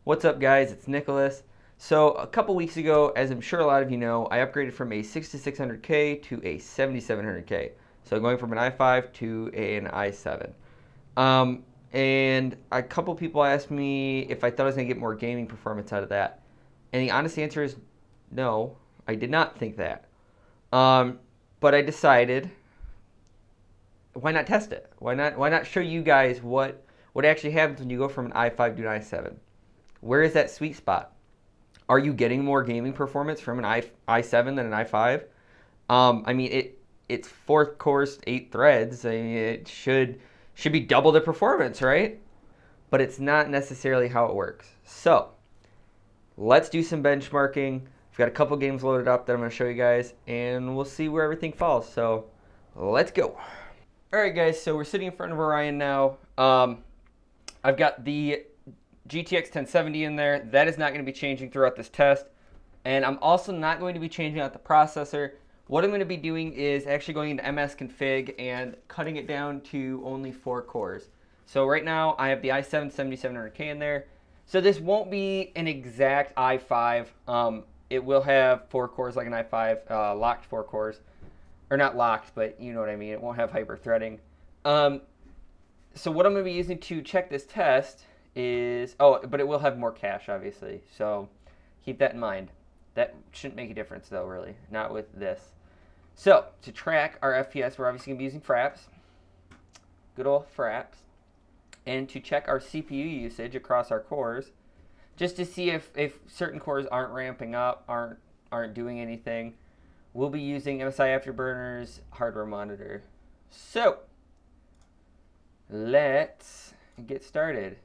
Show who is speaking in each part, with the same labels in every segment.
Speaker 1: What's up, guys? It's Nicholas. So a couple weeks ago, as I'm sure a lot of you know, I upgraded from a 6600K to a 7700K. So going from an i5 to an i7. And a couple people asked me if I thought I was going to get more gaming performance out of that. And the honest answer is no, I did not think that. But I decided, why not test it? Why not show you guys what actually happens when you go from an i5 to an i7? Where is that sweet spot? Are you getting more gaming performance from an i7 than an i5? I mean, it's 4 cores, 8 threads. I mean, it should be double the performance, right? But it's not necessarily how it works. So let's do some benchmarking. I've got a couple games loaded up that I'm going to show you guys, and we'll see where everything falls. So let's go. All right, guys. So we're sitting in front of Orion now. I've got the GTX 1070 in there. That is not going to be changing throughout this test. And I'm also not going to be changing out the processor. What I'm going to be doing is actually going into MS config and cutting it down to only 4 cores. So right now I have the i7 7700K in there. So this won't be an exact i5. It will have 4 cores like an i5, locked 4 cores. Or not locked, but you know what I mean. It won't have hyper threading. So what I'm going to be using to check this test is, but it will have more cache, obviously. So keep that in mind. That shouldn't make a difference, though, really. Not with this. So to track our FPS, we're obviously going to be using fraps. Good old fraps. And to check our CPU usage across our cores, just to see if certain cores aren't ramping up, aren't doing anything, we'll be using MSI Afterburner's hardware monitor. So let's get started.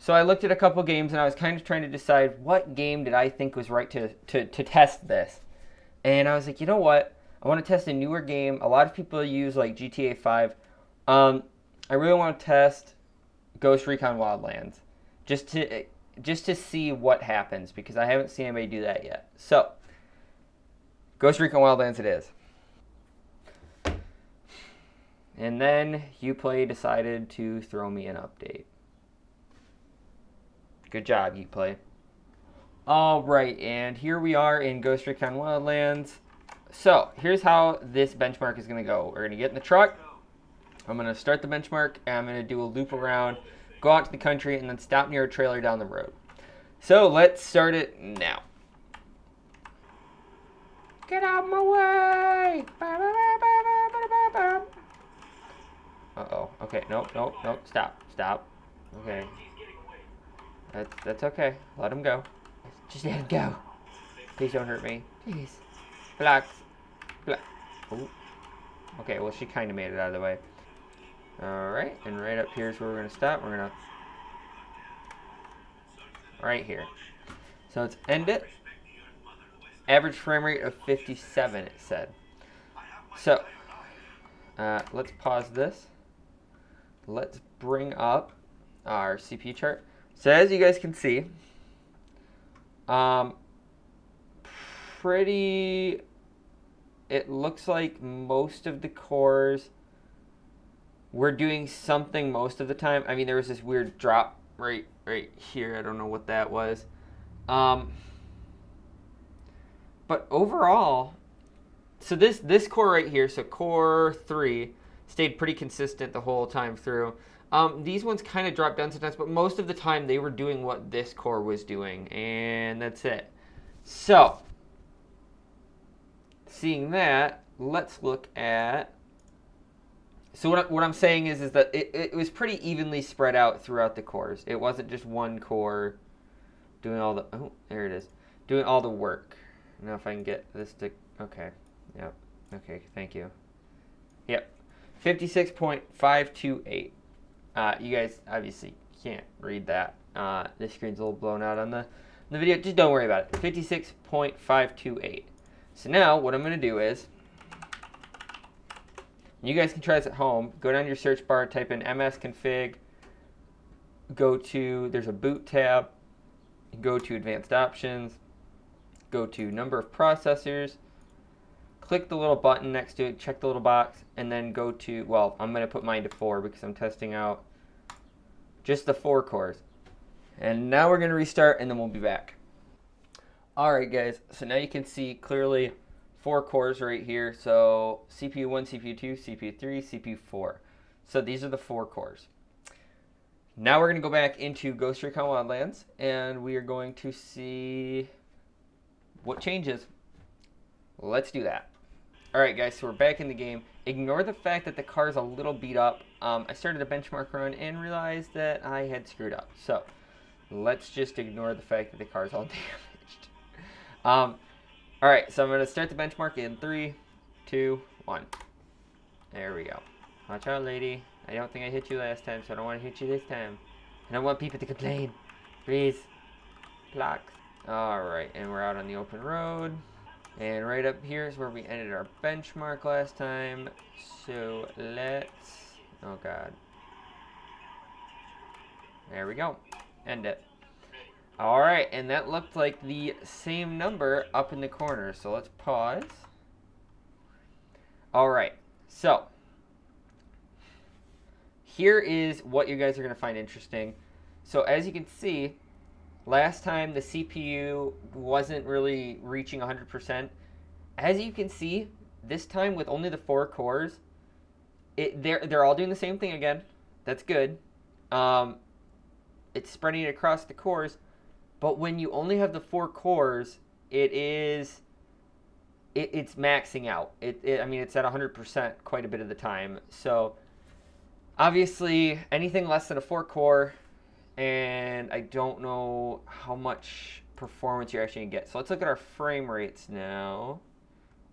Speaker 1: So I looked at a couple games and I was kind of trying to decide what game did I think was right to test this. And I was like, you know what? I want to test a newer game. A lot of people use like GTA 5. I really want to test Ghost Recon Wildlands just to see what happens because I haven't seen anybody do that yet. So Ghost Recon Wildlands it is. And then Uplay decided to throw me an update. Good job, Uplay. All right, and here we are in Ghost Recon Wildlands. So here's how this benchmark is going to go. We're going to get in the truck. I'm going to start the benchmark, and I'm going to do a loop around, go out to the country, and then stop near a trailer down the road. So let's start it now. Get out of my way! Uh-oh. Okay, nope. Stop. Okay. That's okay. Let him go. Just let him go. Please don't hurt me. Please. Black. Ooh. Okay, well, she kind of made it out of the way. Alright, and right up here is where we're going to stop. We're going to... Right here. So let's end it. Average frame rate of 57, it said. So, let's pause this. Let's bring up our CPU chart. So as you guys can see, it looks like most of the cores were doing something most of the time. I mean, there was this weird drop right here. I don't know what that was. But overall, so this core right here, so core 3, stayed pretty consistent the whole time through. These ones kind of dropped down sometimes, but most of the time they were doing what this core was doing, and that's it. So, seeing that, let's look at... So what I'm saying is that it was pretty evenly spread out throughout the cores. It wasn't just one core doing all the... Oh, there it is. Doing all the work. Now if I can get this to... Okay. Yep. Okay, thank you. Yep. 56.528. You guys obviously can't read that. This screen's a little blown out on the video. Just don't worry about it. 56.528. So now what I'm going to do is, you guys can try this at home. Go down to your search bar, type in msconfig, go to, there's a boot tab, go to advanced options, go to number of processors, click the little button next to it, check the little box, and then go to, well, I'm going to put mine to 4 because I'm testing out just the 4 cores. And now we're going to restart, and then we'll be back. All right, guys. So now you can see clearly 4 cores right here. So CPU 1, CPU 2, CPU 3, CPU 4. So these are the 4 cores. Now we're going to go back into Ghost Recon Wildlands, and we are going to see what changes. Let's do that. All right, guys, so we're back in the game. Ignore the fact that the car's a little beat up. I started a benchmark run and realized that I had screwed up. So let's just ignore the fact that the car's all damaged. All right, so I'm going to start the benchmark in 3, 2, 1. There we go. Watch out, lady. I don't think I hit you last time, so I don't want to hit you this time. I don't want people to complain. Please. Blocks. All right, and we're out on the open road. And right up here is where we ended our benchmark last time. So let's, oh God. There we go. End it. All right, and that looked like the same number up in the corner. So let's pause. All right, so here is what you guys are going to find interesting. So as you can see, last time the CPU wasn't really reaching 100%. As you can see, this time with only the 4 cores, they're all doing the same thing again. That's good. It's spreading it across the cores, but when you only have the 4 cores, it's maxing out. I mean, it's at 100% quite a bit of the time. So obviously, anything less than a 4 core, and I don't know how much performance you're actually going to get. So let's look at our frame rates now.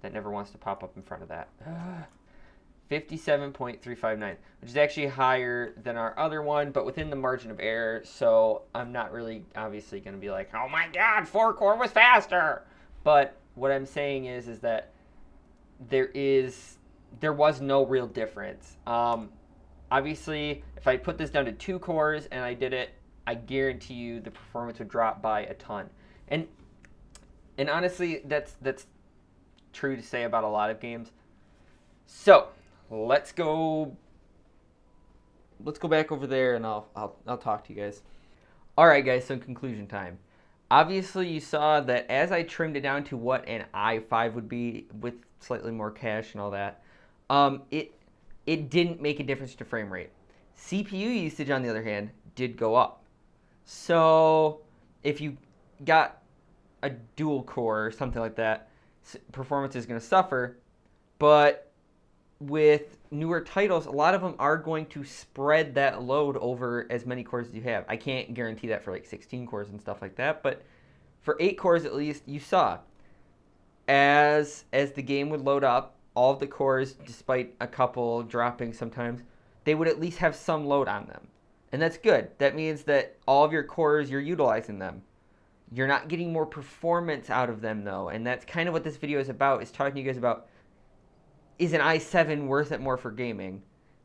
Speaker 1: That never wants to pop up in front of that. 57.359, which is actually higher than our other one, but within the margin of error. So I'm not really obviously going to be like, oh my God, 4 core was faster. But what I'm saying is that there was no real difference. Obviously, if I put this down to 2 cores and I did it, I guarantee you the performance would drop by a ton. And honestly, that's true to say about a lot of games. So let's go back over there, and I'll talk to you guys. All right, guys. So conclusion time. Obviously, you saw that as I trimmed it down to what an i5 would be with slightly more cache and all that, it didn't make a difference to frame rate. CPU usage, on the other hand, did go up. So if you got a dual core or something like that, performance is going to suffer. But with newer titles, a lot of them are going to spread that load over as many cores as you have. I can't guarantee that for like 16 cores and stuff like that, but for 8 cores at least, you saw as the game would load up, all of the cores, despite a couple dropping sometimes, they would at least have some load on them. And that's good. That means that all of your cores, you're utilizing them. You're not getting more performance out of them, though. And that's kind of what this video is about, is talking to you guys about, is an i7 worth it more for gaming?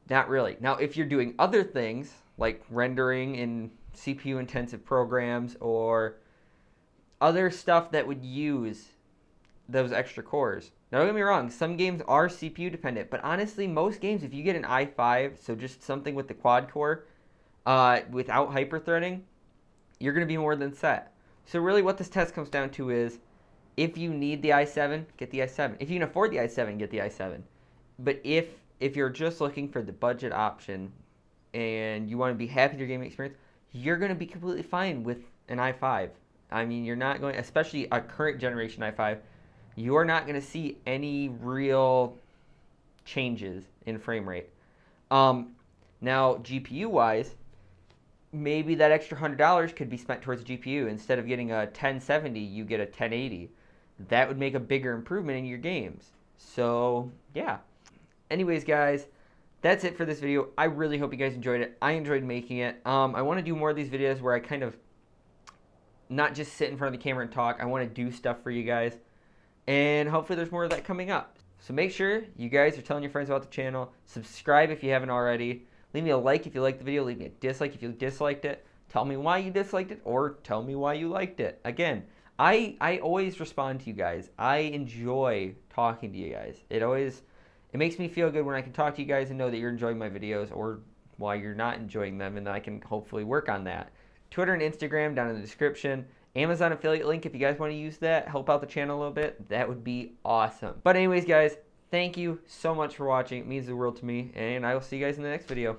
Speaker 1: Not really. Now, if you're doing other things, like rendering in CPU-intensive programs or other stuff that would use those extra cores. Now, don't get me wrong, some games are CPU dependent, but honestly, most games, if you get an i5, so just something with the quad core, without hyper-threading, you're going to be more than set. So really what this test comes down to is, if you need the i7, get the i7. If you can afford the i7, get the i7. But if you're just looking for the budget option and you want to be happy with your gaming experience, you're going to be completely fine with an i5. I mean, you're not going, especially a current generation i5, you're not going to see any real changes in frame rate. Now, GPU-wise, maybe that extra $100 could be spent towards GPU. Instead of getting a 1070, you get a 1080. That would make a bigger improvement in your games. So, yeah. Anyways, guys, that's it for this video. I really hope you guys enjoyed it. I enjoyed making it. I want to do more of these videos where I kind of not just sit in front of the camera and talk. I want to do stuff for you guys. And hopefully there's more of that coming up. So make sure you guys are telling your friends about the channel. Subscribe if you haven't already. Leave me a like if you liked the video. Leave me a dislike if you disliked it. Tell me why you disliked it, or tell me why you liked it. Again, I always respond to you guys. I enjoy talking to you guys. It makes me feel good when I can talk to you guys and know that you're enjoying my videos, or why you're not enjoying them, and I can hopefully work on that. Twitter and Instagram down in the description. Amazon affiliate link if you guys want to use that, help out the channel a little bit. That would be awesome. But anyways, guys, thank you so much for watching. It means the world to me, and I will see you guys in the next video.